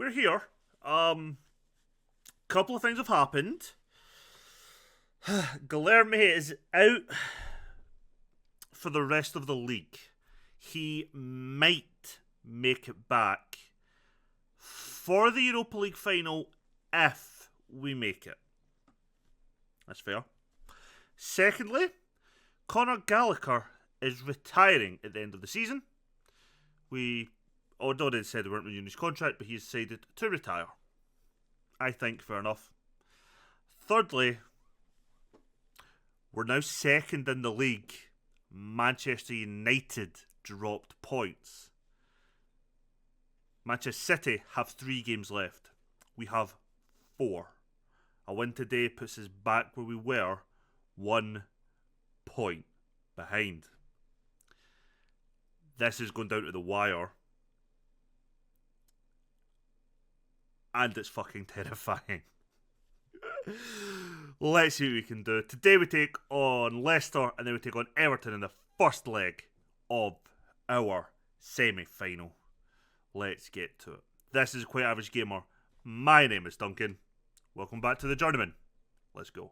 we're here. Couple of things have happened. Guilherme is out for the rest of the league. He might make it back for the Europa League final if we make it. That's fair. Secondly, Conor Gallagher is retiring at the end of the season. Although they said they weren't renewing his contract, but he's decided to retire. I think fair enough. Thirdly, we're now second in the league. Manchester United dropped points. Manchester City have 3 games left. We have 4. A win today puts us back where we were, 1 point behind. This is going down to the wire. And it's fucking terrifying. Let's see what we can do. Today we take on Leicester and then we take on Everton in the first leg of our semi-final. Let's get to it. This is Quite Average Gamer. My name is Duncan. Welcome back to the Journeyman. Let's go.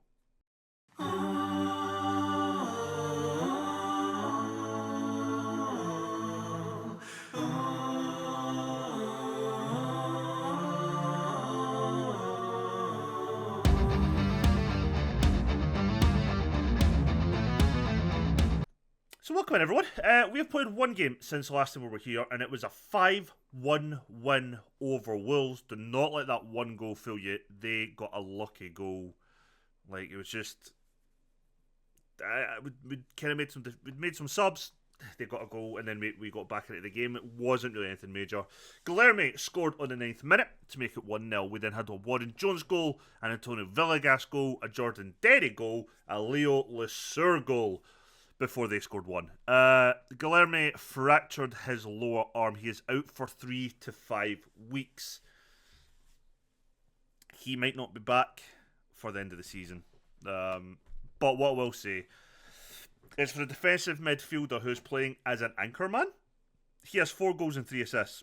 So welcome in everyone. We have played one game since the last time we were here, and it was a 5-1 win over Wolves. Do not let that one goal fool you. They got a lucky goal. Like, it was just... we kind of made some subs. They got a goal, and then we got back into the game. It wasn't really anything major. Guilherme scored on the 9th minute to make it 1-0. We then had a Warren Jones goal, an Antonio Villegas goal, a Jordan Derry goal, a Leo Leicester goal, before they scored one. Guilherme fractured his lower arm. He is out for 3 to 5 weeks. He might not be back for the end of the season. But what I will say is, for a defensive midfielder who's playing as an anchor man, he has 4 goals and 3 assists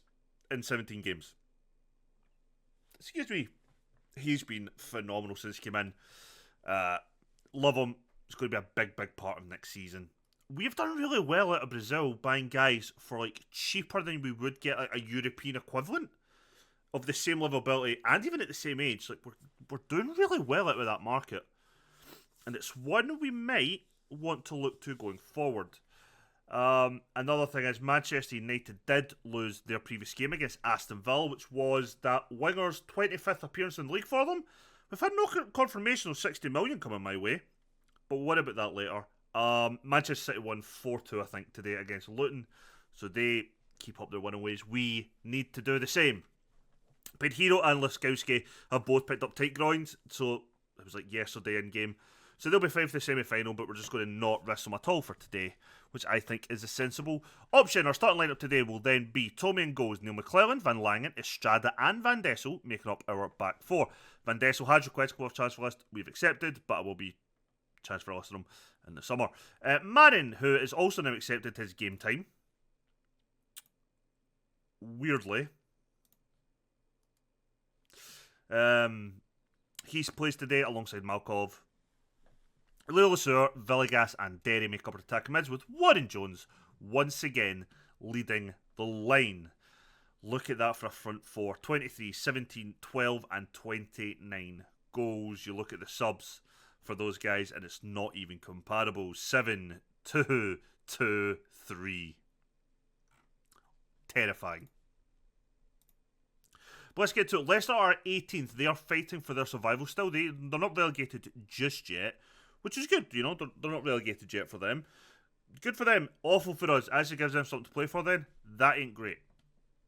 in 17 games. Excuse me. He's been phenomenal since he came in. Love him. It's going to be a big, big part of next season. We've done really well out of Brazil buying guys for like cheaper than we would get like a European equivalent of the same level of ability and even at the same age. Like we're doing really well out of that market, and it's one we might want to look to going forward. Another thing is Manchester United did lose their previous game against Aston Villa, which was that winger's 25th appearance in the league for them. We've had no confirmation of 60 million coming my way. But what about that later? Manchester City won 4-2, I think, today against Luton. So they keep up their winning ways. We need to do the same. Pedro and Laskowski have both picked up tight groins. So it was like yesterday in game. So they'll be fine for the semi-final, but we're just going to not risk them at all for today, which I think is a sensible option. Our starting lineup today will then be Tommy and goals, Neil McClellan, Van Langen, Estrada and Van Dessel, making up our back 4. Van Dessel has requested to go off transfer list. We've accepted, but I will be transfer listing him in the summer. Marin, who is also now accepted his game time. Weirdly. He's placed today alongside Malkov. Leo Leicester, Villegas and Derry make up our attacking mids with Warren Jones once again leading the line. Look at that for a front 4. 23, 17, 12 and 29 goals. You look at the subs for those guys, and it's not even comparable. 7, 2, 2, 3. Terrifying. But let's get to it. Leicester are 18th. They are fighting for their survival still. They're not relegated just yet, which is good. You know, they're not relegated yet for them. Good for them. Awful for us. As it gives them something to play for then, that ain't great.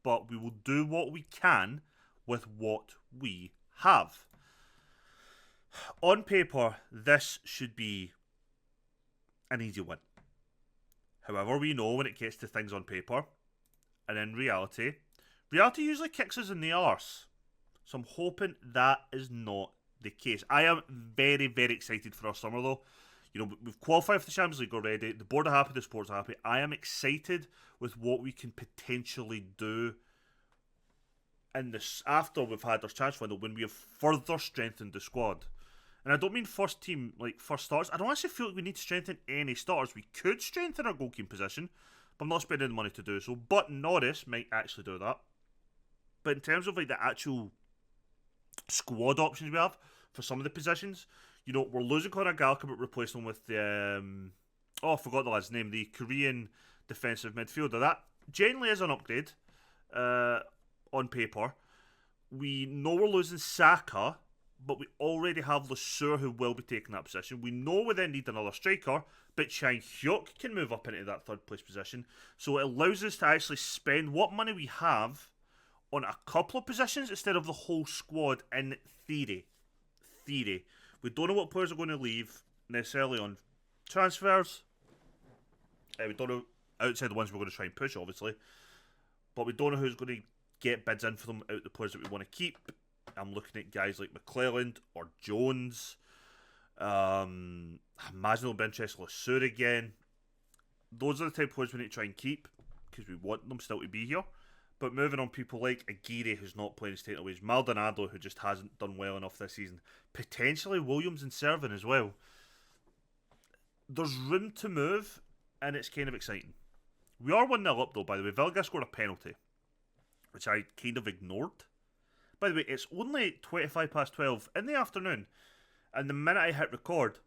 But we will do what we can with what we have. On paper, this should be an easy win. However, we know when it gets to things on paper, and in reality usually kicks us in the arse. So I'm hoping that is not the case. I am very, very excited for our summer though. You know, we've qualified for the Champions League already. The board are happy, the sports are happy. I am excited with what we can potentially do in this after we've had our transfer window when we have further strengthened the squad. And I don't mean first team, like first starters. I don't actually feel like we need to strengthen any starters. We could strengthen our goalkeeping position, but I'm not spending the money to do so. But Norris might actually do that. But in terms of like the actual squad options we have for some of the positions, you know, we're losing Conor Gallagher but replacing him with the I forgot the lad's name, the Korean defensive midfielder. That generally is an upgrade on paper. We know we're losing Saka, but we already have Leicester who will be taking that position. We know we then need another striker, but Chang Hyuk can move up into that third place position. So it allows us to actually spend what money we have on a couple of positions instead of the whole squad in theory. We don't know what players are going to leave necessarily on transfers. We don't know outside the ones we're going to try and push, obviously. But we don't know who's going to get bids in for them out of the players that we want to keep. I'm looking at guys like McClelland or Jones. Imagine they'll be interested in Leicester again. Those are the type of players we need to try and keep because we want them still to be here. But moving on, people like Aguirre, who's not playing his taken away, Maldonado, who just hasn't done well enough this season, potentially Williams and Servan as well. There's room to move, and it's kind of exciting. We are 1-0 up, though, by the way. Vilga scored a penalty, which I kind of ignored. By the way, it's only 25 past 12 in the afternoon, and the minute I hit record,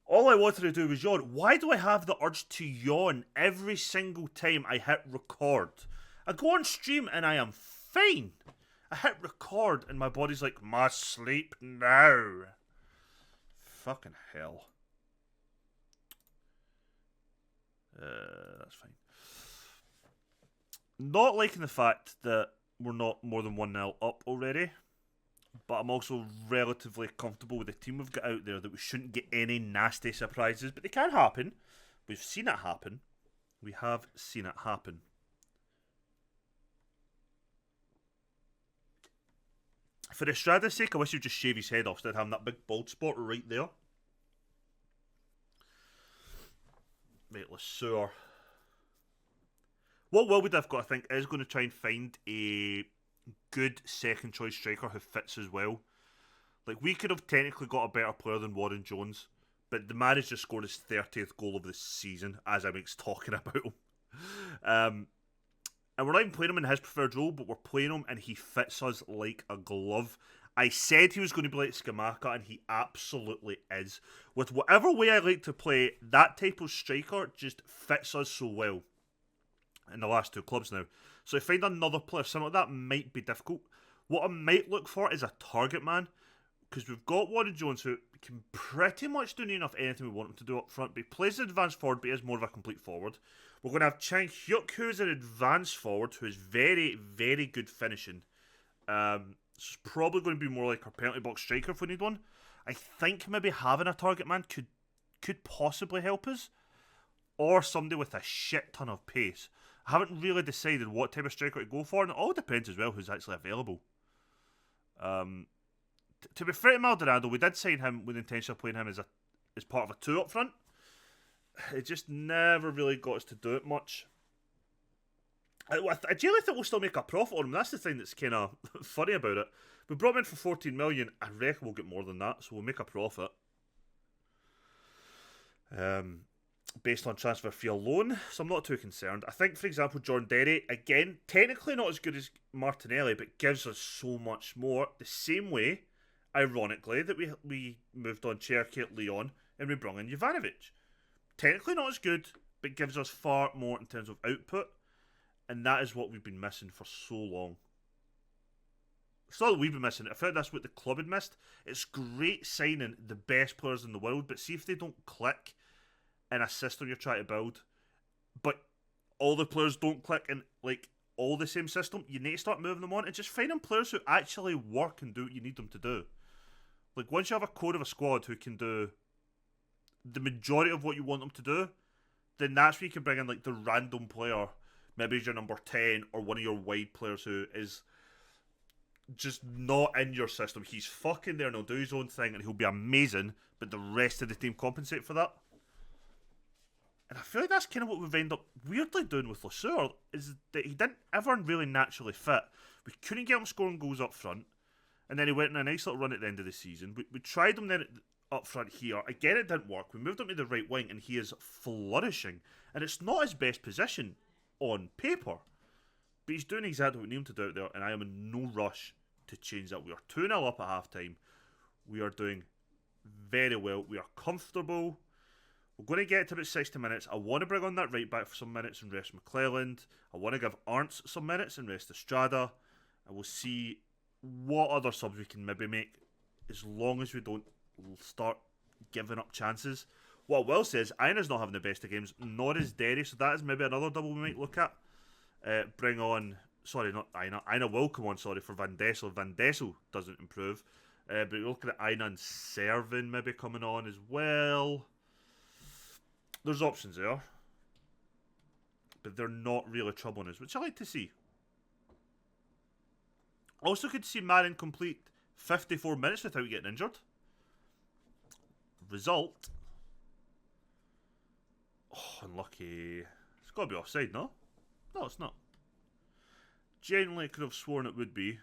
all I wanted to do was yawn. Why do I have the urge to yawn every single time I hit record? I go on stream and I am fine. I hit record and my body's like, must sleep now. Fucking hell. That's fine. Not liking the fact that we're not more than 1-0 up already. But I'm also relatively comfortable with the team we've got out there that we shouldn't get any nasty surprises. But they can happen. We've seen it happen. We have seen it happen. For Estrada's sake, I wish he'd just shave his head off instead of having that big bald spot right there. Right, Leicester. What Wilwood I've got, I think, is going to try and find a good second choice striker who fits as well. Like, we could have technically got a better player than Warren Jones, but the man has just scored his 30th goal of the season as I was talking about him. And we're not even playing him in his preferred role, but we're playing him and he fits us like a glove. I said he was going to be like Skamaka, and he absolutely is. With whatever way I like to play, that type of striker just fits us so well in the last two clubs now. So to find another player similar to that might be difficult. What I might look for is a target man, because we've got Warren Jones who can pretty much do enough anything we want him to do up front, but he plays an advanced forward, but he is more of a complete forward. We're going to have Chang Hyuk, who is an advanced forward, who is very, very good finishing. So it's probably going to be more like our penalty box striker if we need one. I think maybe having a target man could possibly help us, or somebody with a shit ton of pace. I haven't really decided what type of striker to go for, and it all depends as well who's actually available. To be fair to Maldonado, we did sign him with the intention of playing him as part of a 2 up front. It just never really got us to do it much. I generally think we'll still make a profit on him. That's the thing that's kind of funny about it. We brought him in for 14 million. I reckon we'll get more than that, so we'll make a profit. Based on transfer fee alone, so I'm not too concerned. I think, for example, John Derry, again, technically not as good as Martinelli, but gives us so much more. The same way, ironically, that we moved on Cherki, Leon, and we brought in Jovanovic. Technically not as good, but gives us far more in terms of output, and that is what we've been missing for so long. It's not that we've been missing it. I felt that's what the club had missed. It's great signing the best players in the world, but see if they don't click in a system you're trying to build, but all the players don't click in like all the same system, you need to start moving them on and just finding players who actually work and do what you need them to do. Like, once you have a core of a squad who can do the majority of what you want them to do, then that's where you can bring in like the random player, maybe your number 10 or one of your wide players who is just not in your system. He's fucking there and he'll do his own thing and he'll be amazing, but the rest of the team compensate for that. And I feel like that's kind of what we've ended up weirdly doing with Leicester, is that he didn't ever really naturally fit. We couldn't get him scoring goals up front, and then he went on a nice little run at the end of the season. We tried him then up front here. Again, it didn't work. We moved him to the right wing, and he is flourishing. And it's not his best position on paper, but he's doing exactly what we need him to do out there, and I am in no rush to change that. We are 2-0 up at half time. We are doing very well. We are comfortable. We're going to get to about 60 minutes. I want to bring on that right back for some minutes and rest McClelland. I want to give Arntz some minutes and rest Estrada. And we'll see what other subs we can maybe make, as long as we don't start giving up chances. What I will say is, Ina's not having the best of games, nor is Derry, so that is maybe another double we might look at. Bring on, sorry, not Ina. Ina will come on, sorry, for Van Dessel. Van Dessel doesn't improve. But you're looking at Ina and Servin maybe coming on as well. There's options there, but they're not really troubling us, which I like to see. Also could see Marin complete 54 minutes without getting injured. Result. Oh, unlucky. It's got to be offside, no? No, it's not. Genuinely could have sworn it would be.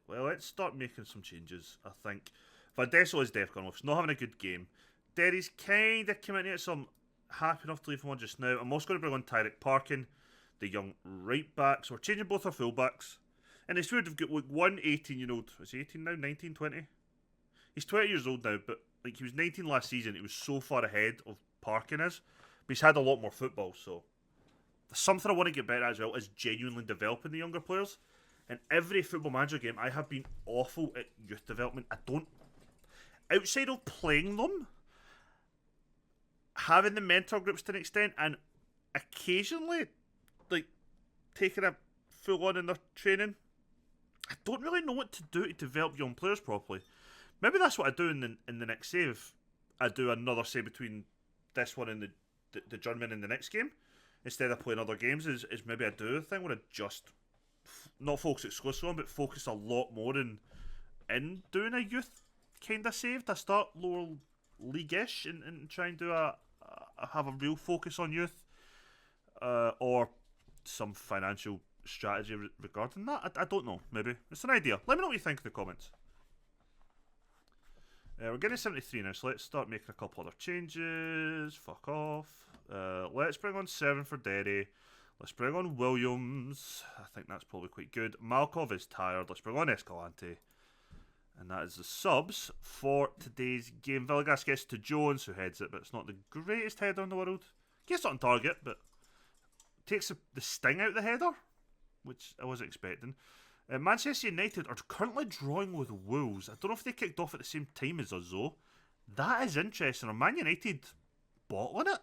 Well, let's start making some changes, I think. Van Dessel is definitely gone off. He's not having a good game. Derry's kind of committing it, so I'm happy enough to leave him on just now. I'm also going to bring on Tyrek Parkin, the young right back. So we're changing both our full backs. And it's weird, we've got like one 18-year-old. Is he 18 now? 19, 20? He's 20 years old now, but like he was 19 last season. He was so far ahead of Parkin is. But he's had a lot more football, so. There's something I want to get better at as well, is genuinely developing the younger players. In every Football Manager game, I have been awful at youth development. I don't... Outside of playing them, having the mentor groups to an extent, and occasionally, like, taking a full-on in their training, I don't really know what to do to develop young players properly. Maybe that's what I do in the next save. I do another save between this one and the Journeyman in the next game. Instead of playing other games, is maybe I do a thing where I just... not focus exclusively on, but focus a lot more in doing a youth kind of save to start lower league-ish and try and do have a real focus on youth, or some financial strategy regarding that. I don't know, maybe. It's an idea. Let me know what you think in the comments. We're getting 73 now, so let's start making a couple other changes. Fuck off. Let's bring on Seven for Derry. Let's bring on Williams. I think that's probably quite good. Malkov is tired. Let's bring on Escalante. And that is the subs for today's game. Villegas gets to Jones, who heads it, but it's not the greatest header in the world. Gets it on target, but takes the sting out of the header, which I wasn't expecting. Manchester United are currently drawing with Wolves. I don't know if they kicked off at the same time as us, though. That is interesting. Are Man United bottling it?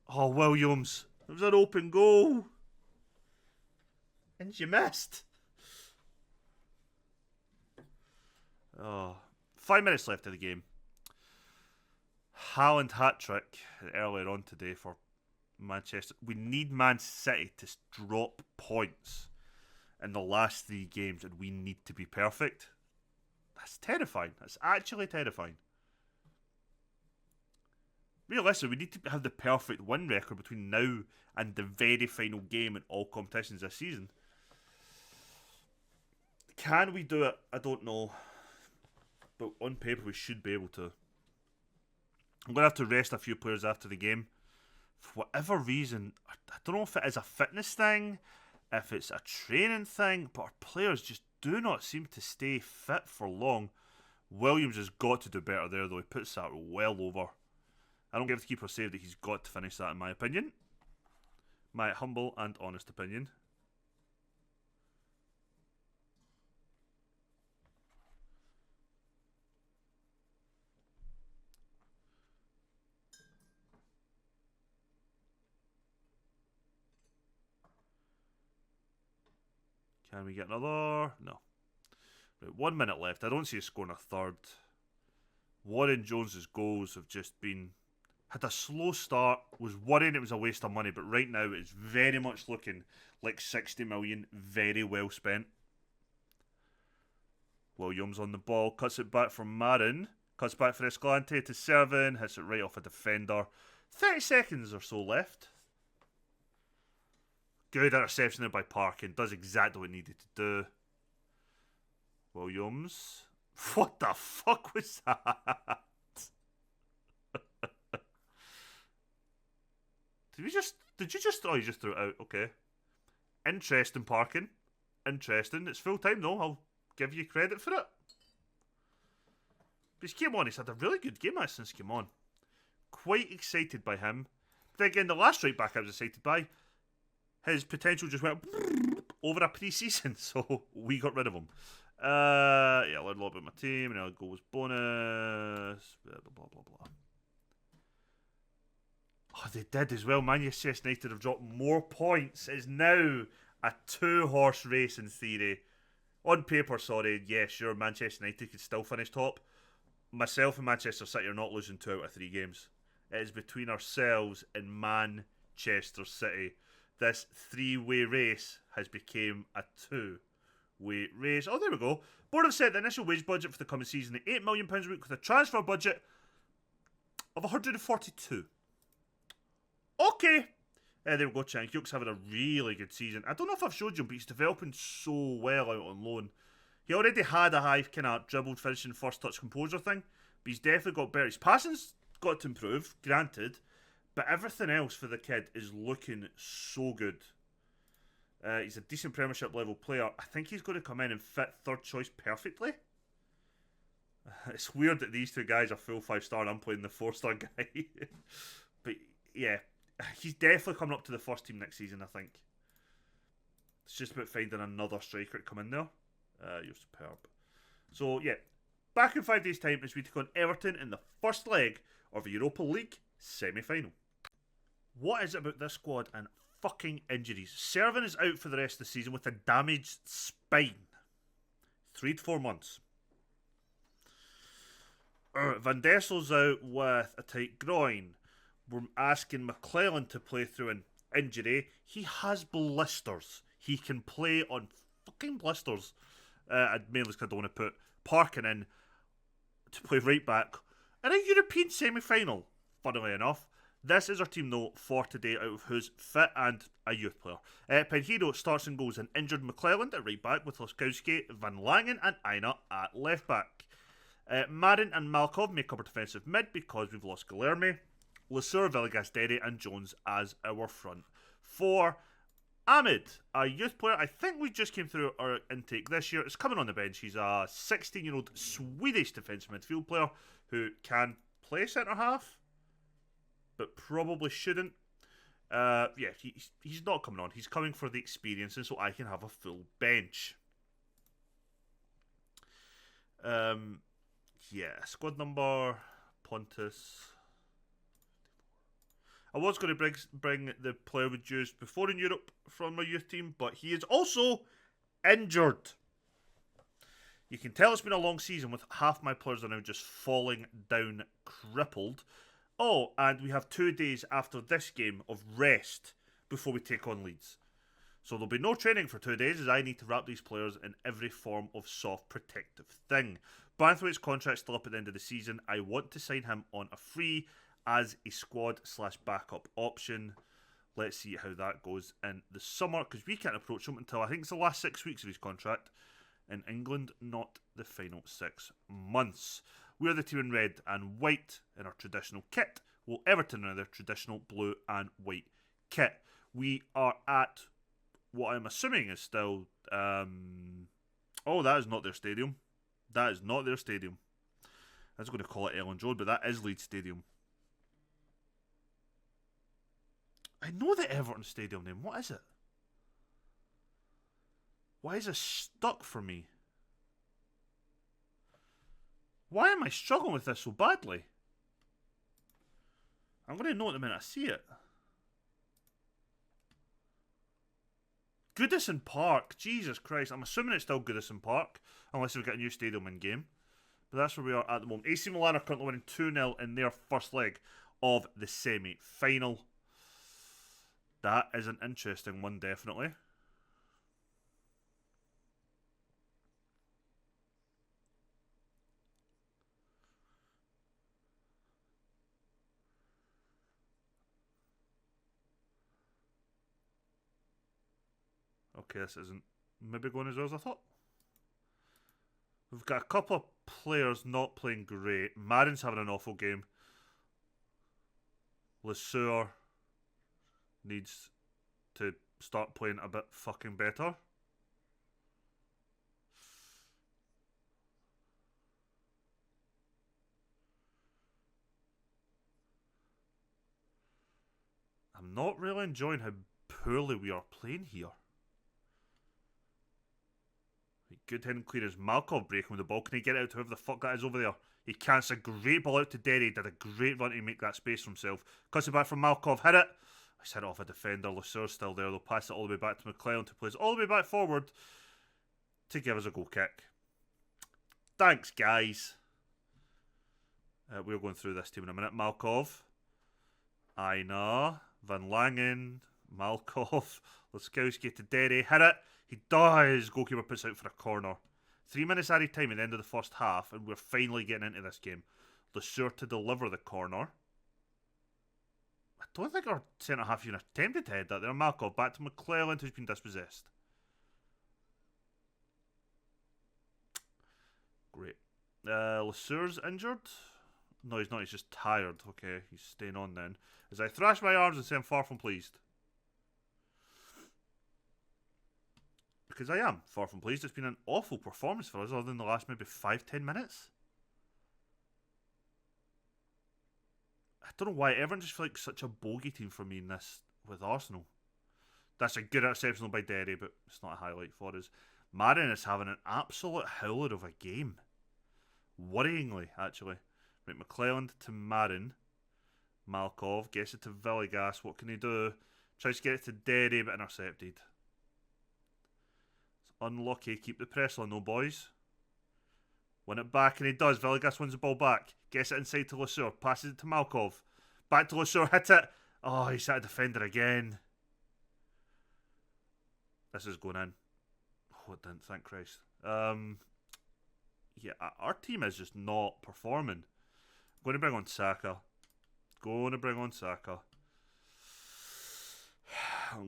Oh, Williams. It was an open goal. And you missed. Oh, 5 minutes left of the game. Haaland hat-trick earlier on today for Manchester. We need Man City to drop points in the last 3 games, and we need to be perfect. That's terrifying. That's actually terrifying. Realistically, we need to have the perfect win record between now and the very final game in all competitions this season. Can we do it? I don't know. But on paper, we should be able to. I'm going to have to rest a few players after the game. For whatever reason, I don't know if it is a fitness thing, if it's a training thing, but our players just do not seem to stay fit for long. Williams has got to do better there, though. He puts that well over. I don't give the keeper save that he's got to finish that, in my opinion. My humble and honest opinion. Can we get another? No. Right, 1 minute left. I don't see us scoring a third. Warren Jones's goals have just been... had a slow start, was worrying it was a waste of money, but right now it's very much looking like 60 million very well spent. Williams on the ball, cuts it back from Marin, cuts back for Escalante to Servin, hits it right off a defender. 30 seconds or so left. Good interception there by Parkin, does exactly what it needed to do. Williams. What the fuck was that? Did you just, oh, you just threw it out, okay. Interesting, Parkin. Interesting. It's full time though, I'll give you credit for it. But he's came on, he's had a really good game since he came on. Quite excited by him. But again, the last right back I was excited by, his potential just went over a pre-season, so we got rid of him. Yeah, I learned a lot about my team, and I'll go with bonus, blah, blah, blah, blah. Oh, they did as well. Manchester United have dropped more points. It's now a 2-horse race in theory. On paper, sorry, yeah, sure, Manchester United could still finish top. Myself and Manchester City are not losing 2 out of 3 games. It is between ourselves and Manchester City. This 3-way race has become a 2-way race. Oh, there we go. Board have set the initial wage budget for the coming season at £8 million a week with a transfer budget of 142. Okay. There we go, Chang Hyuk's having a really good season. I don't know if I've showed you him, but he's developing so well out on loan. He already had a high kind of dribbled finishing first touch composure thing, but he's definitely got better. His passing's got to improve, granted, but everything else for the kid is looking so good. He's a decent Premiership level player. I think he's going to come in and fit third choice perfectly. It's weird that these two guys are full 5-star and I'm playing the 4-star guy. But yeah, he's definitely coming up to the first team next season, I think. It's just about finding another striker to come in there. You're superb. So yeah, back in 5 days' time as we take on Everton in the first leg of the Europa League semi-final. What is it about this squad and fucking injuries? Servin is out for the rest of the season with a damaged spine. 3 to 4 months. Van Dessel's out with a tight groin. We're asking McClellan to play through an injury. He has blisters. He can play on fucking blisters. Mainly because I don't want to put Parkin in to play right back in a European semi-final. Funnily enough, this is our team though for today, out of who's fit and a youth player. Penhiro starts and goes an injured McClelland at right back with Laskowski, Van Langen and Aina at left back. Marin and Malkov make up our defensive mid because we've lost Guilherme. Leicester, Villegas, Derry and Jones as our front four. Ahmed, a youth player, I think we just came through our intake this year, is coming on the bench. He's a 16-year-old Swedish defensive midfield player who can play centre-half, but probably shouldn't. Yeah, he's not coming on. He's coming for the experience, and so I can have a full bench. Yeah, squad number, Pontus. I was going to bring the player we'd used before in Europe from my youth team, but he is also injured. You can tell it's been a long season with half my players are now just falling down crippled. Oh, and we have 2 days after this game of rest before we take on Leeds. So there'll be no training for 2 days as I need to wrap these players in every form of soft protective thing. Banthwaite's contract's still up at the end of the season. I want to sign him on a free as a squad/backup option. Let's see how that goes in the summer, because we can't approach him until I think it's the last 6 weeks of his contract. In England, not the final 6 months. We're the team in red and white in our traditional kit, while Everton are their traditional blue and white kit. We are at what I'm assuming is still... oh, that is not their stadium. That is not their stadium. I was going to call it Elland Road, but that is Leeds Stadium. I know the Everton Stadium name. What is it? Why is it stuck for me? Why am I struggling with this so badly? I'm going to know it the minute I see it. Goodison Park. Jesus Christ. I'm assuming it's still Goodison Park, unless we've got a new stadium in game. But that's where we are at the moment. AC Milan are currently winning 2-0 in their first leg of the semi-final. That is an interesting one, definitely. Okay, this isn't maybe going as well as I thought. We've got a couple of players not playing great. Madden's having an awful game. Leicester needs to start playing a bit fucking better. I'm not really enjoying how poorly we are playing here. Good hidden clearance. Malkov breaking with the ball. Can he get it out to whoever the fuck that is over there? He casts a great ball out to Derry. Did a great run to make that space for himself. Cuts it back from Malkov. Hit it. He's hit it off a defender. Leicester still there. They'll pass it all the way back to McClellan to plays all the way back forward to give us a goal kick. Thanks, guys. We're going through this team in a minute. Malkov. Aina. Van Langen. Malkov. Laskowski to Derry. Hit it. He does. Goalkeeper puts out for a corner. 3 minutes added time at the end of the first half, and we're finally getting into this game. Leicester to deliver the corner. I don't think our centre-half unit attempted to head that there. Malkov back to McClellan, who's been dispossessed. Great. Leicster's injured? No, he's not. He's just tired. Okay, he's staying on then. As I thrash my arms and say I'm far from pleased. Because I am far from pleased. It's been an awful performance for us other than the last maybe 5-10 minutes. I don't know why everyone just feels like such a bogey team for me in this with Arsenal. That's a good interception by Derry, but it's not a highlight for us. Marin is having an absolute howler of a game. Worryingly, actually. Right, McClelland to Marin. Malkov gets it to Villegas. What can he do? Tries to get it to Derry, but intercepted. Unlucky. Keep the press on though, boys. Win it back, and he does. Villegas wins the ball back. Gets it inside to Leicester. Passes it to Malkov. Back to Leicester. Hit it. Oh, he's hit a defender again. This is going in. Oh, it didn't. Thank Christ. Yeah, our team is just not performing. I'm going to bring on Saka. I'm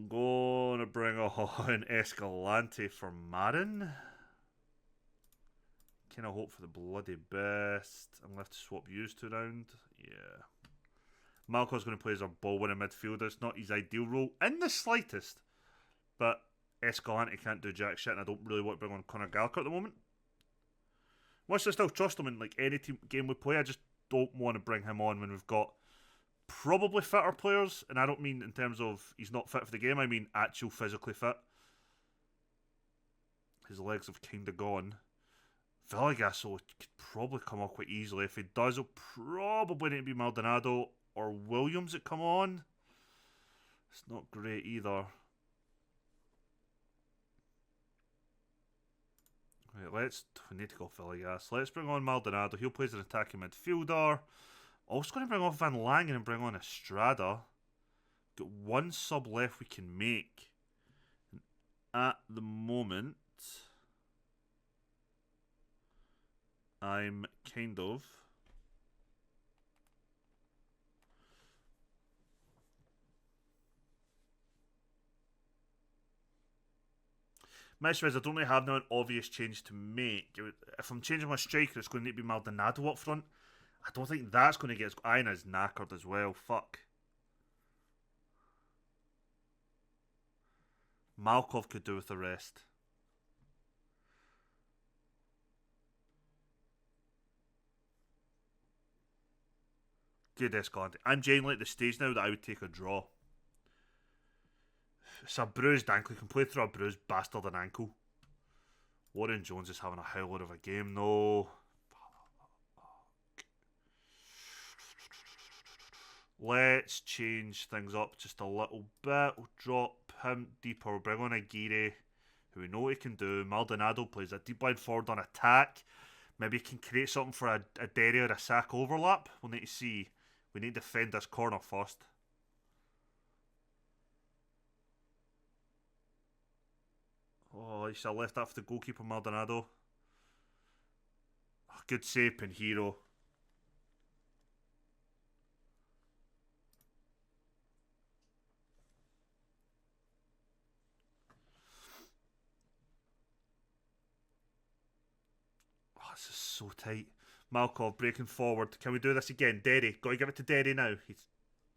going to bring on Escalante for Marin. Can I hope for the bloody best? I'm going to have to swap yous two round. Yeah. Malcolm's going to play as our ball-winning midfielder. It's not his ideal role in the slightest. But Escalante can't do jack shit, and I don't really want to bring on Conor Gallagher at the moment. Much I still trust him in like any game we play, I just don't want to bring him on when we've got probably fitter players, and I don't mean in terms of he's not fit for the game, I mean actual physically fit. His legs have kind of gone. Villegas could probably come off quite easily. If he does, it'll probably need to be Maldonado or Williams that come on. It's not great either. Right, we need to go Villegas. Let's bring on Maldonado. He'll play as an attacking midfielder. Also going to bring off Van Langen and bring on Estrada. Got one sub left we can make. And at the moment, I'm kind of my issue is I don't really have now an obvious change to make. If I'm changing my striker, it's going to need to be Maldonado up front. I don't think that's going to get us. Aina's knackered as well. Fuck. Malkov could do with the rest. Good Escalante. I'm genuinely at the stage now that I would take a draw. It's a bruised ankle. You can play through a bruised bastard and ankle. Warren Jones is having a howler of a game, though. Let's change things up just a little bit. We'll drop him deeper. We'll bring on Aguirre, who we know he can do. Maldonado plays a deep line forward on attack. Maybe he can create something for a Derry or a Saka overlap. We'll need to see. We need to defend this corner first. Oh, he should have left that for the goalkeeper, Maldonado. Oh, good save, Pinheiro. this is so tight. Malkov breaking forward. Can we do this again? Derry. Got to give it to Derry now. He's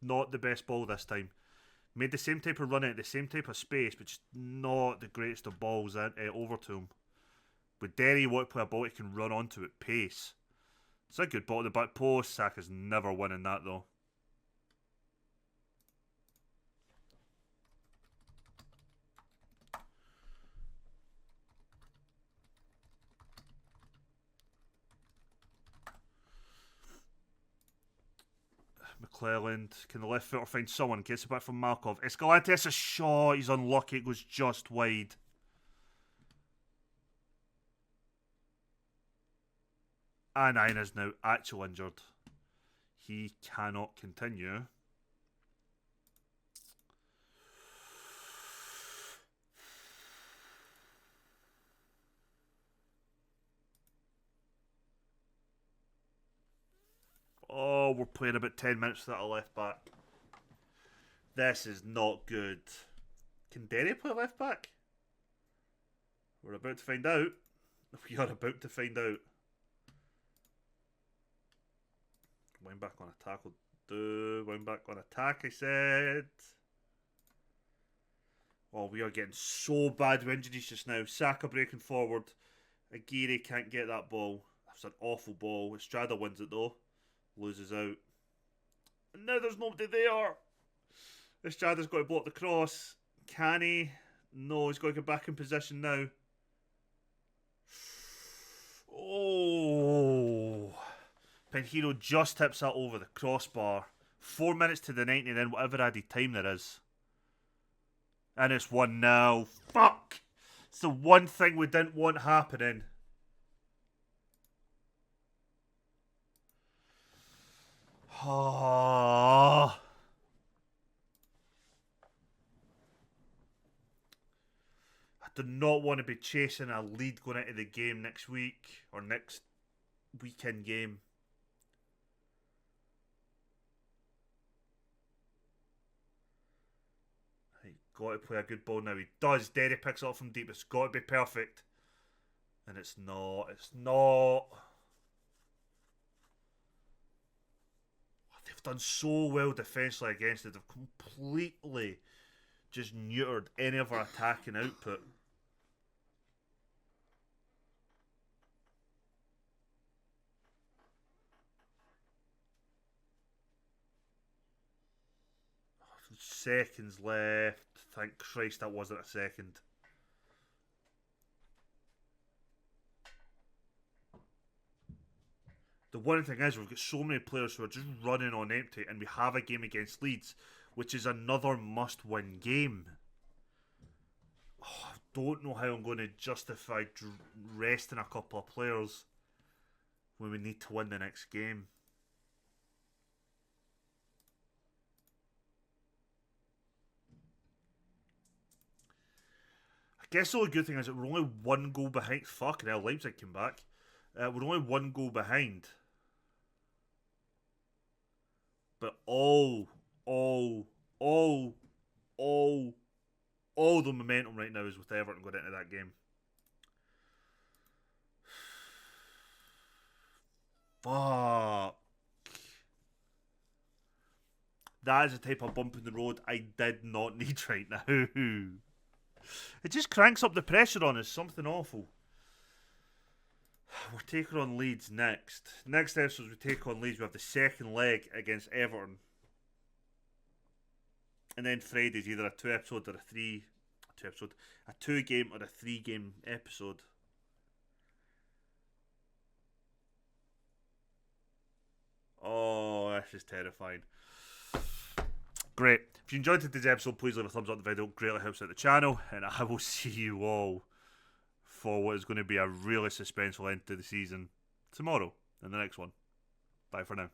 not the best ball this time. Made the same type of run at the same type of space, but just not the greatest of balls over to him. With Derry, want to play a ball he can run onto at pace. It's a good ball at the back post. Saka's never winning that though. McClelland, can the left footer find someone? Gets it back from Markov. Escalante, it's a shot. He's unlucky. It goes just wide. And is now actually injured. He cannot continue. Oh, we're playing about 10 minutes without a left back. This is not good. Can Derry play left back? We're about to find out. We are about to find out. Wind back on attack will do. Wind back on attack, I said. Oh, we are getting so bad with injuries just now. Saka breaking forward. Aguirre can't get that ball. That's an awful ball. Estrada wins it though. Loses out. And now there's nobody there. Estrada's got to block the cross. Can he? No, he's got to get back in position now. Oh. Penhiro just tips that over the crossbar. 4 minutes to the 90, then whatever added time there is. And it's 1-0. Fuck! It's the one thing we didn't want happening. Oh. I do not want to be chasing a lead going into the game next week or next weekend game. He's got to play a good ball now. He does. Derry picks it up from deep. It's got to be perfect. And it's not. It's not. They've done so well defensively against it. They've completely just neutered any of our attacking output. Seconds left. Thank Christ that wasn't a second. The one thing is we've got so many players who are just running on empty, and we have a game against Leeds, which is another must-win game. Oh, I don't know how I'm going to justify resting a couple of players when we need to win the next game. I guess the only good thing is that we're only one goal behind. Fucking hell, Leipzig came back. We're only one goal behind. But all the momentum right now is with Everton going into that game. Fuck. That is the type of bump in the road I did not need right now. It just cranks up the pressure on us. Something awful. We're taking on Leeds next. Next episode we take on Leeds. We have the second leg against Everton. And then Friday's either a 2-episode or a 2-game or a 3-game episode. Oh, this is terrifying. Great. If you enjoyed today's episode, please leave a thumbs up on the video. It greatly helps out the channel. And I will see you all for what is going to be a really suspenseful end to the season tomorrow in the next one. Bye for now.